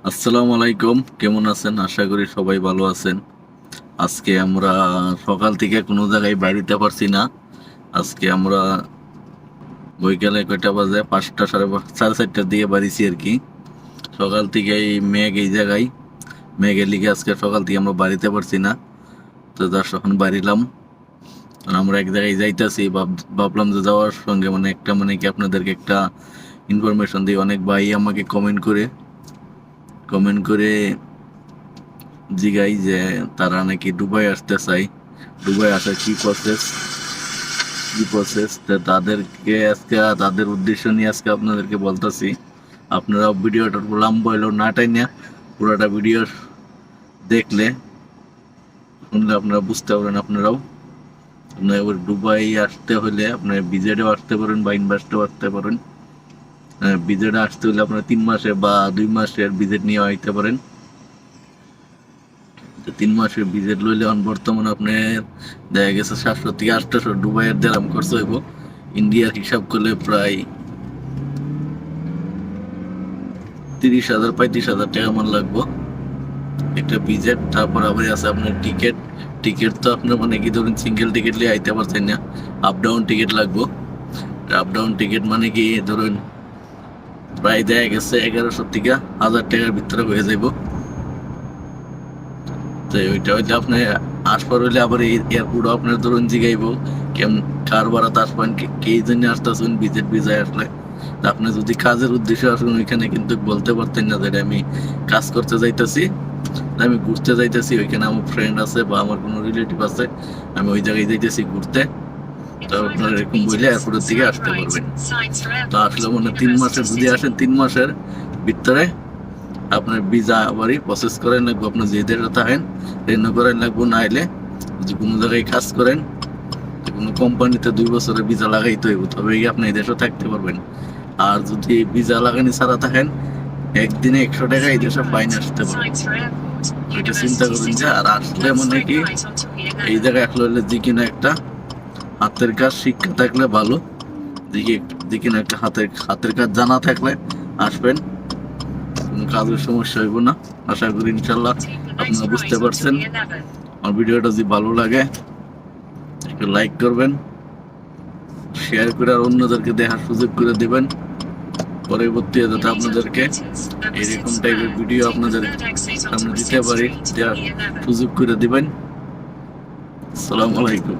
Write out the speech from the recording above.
আসসালামু আলাইকুম, কেমন আছেন? আশা করি সবাই ভালো আছেন। আজকে আমরা সকাল থেকে কোনো জায়গায় বাড়িতে পারছি না। আজকে আমরা বৈকালে কয়টা বাজে, 5টা সাড়ে 4টার দিকে বাড়িছি আর কি। সকাল থেকে এই মেঘ এই জায়গায়, মেঘের লিগে আজকে সকাল থেকে আমরা বাড়িতে পারছি না। তো যার এখন বাড়িলাম, আর আমরা এক জায়গায় যাইতাছি। ভাবলাম যে যাওয়ার সঙ্গে একটা কি আপনাদেরকে একটা ইনফরমেশন দিই। অনেক ভাই আমাকে কমেন্ট করে জিগাই যে তারা নাকি দুবাই আসতে চায়। দুবাই আসার কি প্রসেস তাদেরকে আজকে তাদের উদ্দেশ্য নিয়ে আজকে আপনাদেরকে বলতেছি। আপনারা ভিডিওটা লম্বা হইলেও না টাইনা পুরোটা ভিডিও দেখলে শুনলে আপনারা বুঝতে পারেন। আপনারা এবার দুবাই আসতে হলে আপনার ভিজিটও আসতে পারেন বা ইনভেস্টও আসতে পারেন। ভিজিটে আসতে হলে আপনারা 3 মাসে বা 2 মাসের ভিজিট নিয়ে আইতে পারেন। 3 মাসের ভিজিট লইলে বর্তমানে আপনার দেখা গেছে 700 থেকে 800 দুবাইয়ের দেরাম খরচ হইব। ইন্ডিয়ার হিসাব করলে প্রায় 30,000 35,000 টাকা মান লাগবো একটা ভিজিট। তারপর আবার আছে আপনার টিকিট তো আপনার কি ধরুন সিঙ্গেল টিকিট নিয়ে আইতে পারছেন না, আপ ডাউন টিকিট লাগবো। আপ ডাউন টিকিট কি ধরুন প্রায় দেখা গেছে 1100 থেকে 1000 টাকার ভিতরে হয়ে যাইব। তো ওইটা হইলে আপনি আসবার হইলে আবার এই এয়ারপোর্টও আপনার ধরুন জিগাইব কেমন কার বাড়াতে আসবেন, কে জন্য আসতেছেন ভিজায় আসলে। তা আপনি যদি কাজের উদ্দেশ্যে আসুন ওইখানে কিন্তু বলতে পারতেন না যে আমি কাজ করতে যাইতেছি, আমি ঘুরতে যাইতেছি, ওইখানে আমার ফ্রেন্ড আছে বা আমার কোনো রিলেটিভ আছে, আমি ওই জায়গায় যাইতেছি ঘুরতে। তো আপনার এরকম বললে এয়ারপোর্টের দিকে আসতে পারবেন। তো আসলে 3 মাসের যদি আসেন 3 মাসের ভিতরে আপনার ভিসা আবারই প্রসেস করেন লাগবো। আপনার যে দেশে থাকেন রিনিউ করেন লাগবো। না হলে যদি কোনো জায়গায় কাজ করেন, কোনো কোম্পানিতে 2 বছরের ভিসা লাগাইতে হইব, তবে আপনি এই দেশে থাকতে পারবেন। আর যদি ভিসা লাগানি ছাড়া থাকেন, একদিনে 100 টাকা এই দেশে ফাইন আসতে পারে। এটা চিন্তা করুন যে আর আসলে কি এই জায়গায় আসলে হলে যে কিনা একটা হাতের কাজ শিক্ষা থাকলে ভালো, যে কিনা একটা হাতের কাজ জানা থাকলে আসবেন, কোনো কাজের সমস্যা হইব না। আশা করি ইনশাল্লাহ আপনারা বুঝতে পারছেন। আমার ভিডিওটা যদি ভালো লাগে একটু লাইক করবেন, শেয়ার করে আর অন্যদেরকে দেখার সুযোগ করে দিবেন। পরবর্তী যাতে আপনাদেরকে এরকম টাইপের ভিডিও আপনাদের সামনে দিতে পারি, দেওয়ার সুযোগ করে দিবেন। আসসালামু আলাইকুম।